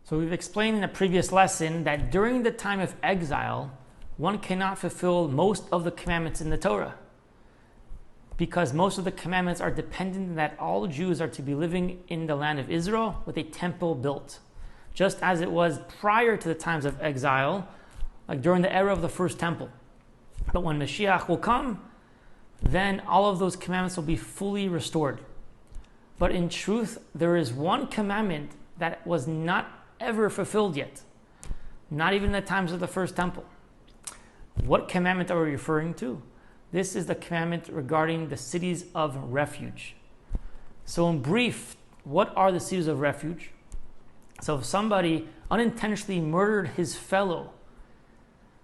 So we've explained in a previous lesson that during the time of exile, one cannot fulfill most of the commandments in the Torah, because most of the commandments are dependent that all Jews are to be living in the land of Israel with a temple built, just as it was prior to the times of exile, like during the era of the first temple. But when Moshiach will come, then all of those commandments will be fully restored. But in truth, there is one commandment that was not ever fulfilled yet, not even in the times of the first temple. What commandment are we referring to? This is the commandment regarding the cities of refuge. So in brief, what are the cities of refuge? So if somebody unintentionally murdered his fellow,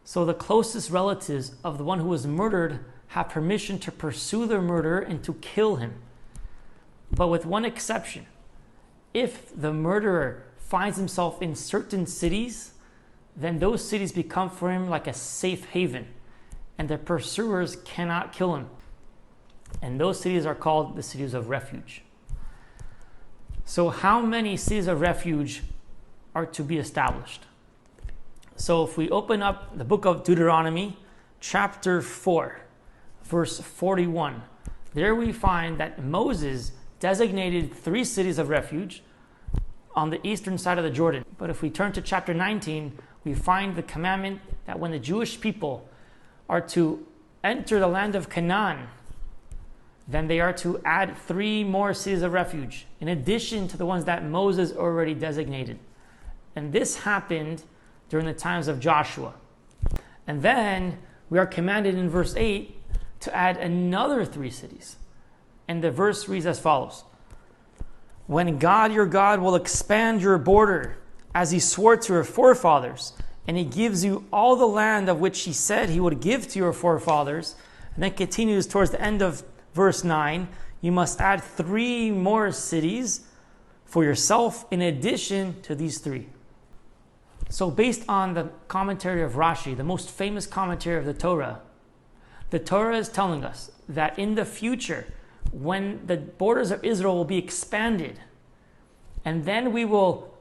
so the closest relatives of the one who was murdered have permission to pursue the murderer and to kill him. But with one exception: if the murderer finds himself in certain cities, then those cities become for him like a safe haven, and the pursuers cannot kill him. And those cities are called the cities of refuge. So how many cities of refuge are to be established? So if we open up the book of Deuteronomy, chapter 4, verse 41, there we find that Moses designated 3 cities of refuge on the eastern side of the Jordan. But if we turn to chapter 19, we find the commandment that when the Jewish people are to enter the land of Canaan, then they are to add 3 more cities of refuge, in addition to the ones that Moses already designated. And this happened during the times of Joshua. And then we are commanded in verse 8 to add another 3 cities. And the verse reads as follows: when God your God will expand your border, as he swore to your forefathers, and he gives you all the land of which he said he would give to your forefathers, and then continues towards the end of verse 9, you must add 3 more cities for yourself in addition to these 3. So based on the commentary of Rashi, the most famous commentary of the Torah is telling us that in the future, when the borders of Israel will be expanded, and then we will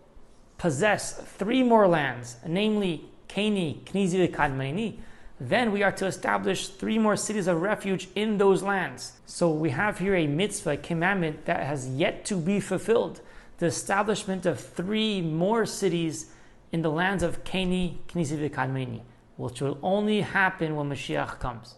possess 3 more lands, namely Keni, Knizi, Kadmeni, then we are to establish 3 more cities of refuge in those lands. So we have here a mitzvah, a commandment that has yet to be fulfilled, the establishment of 3 more cities in the lands of Keni, Knizi, Kadmeni, which will only happen when Moshiach comes.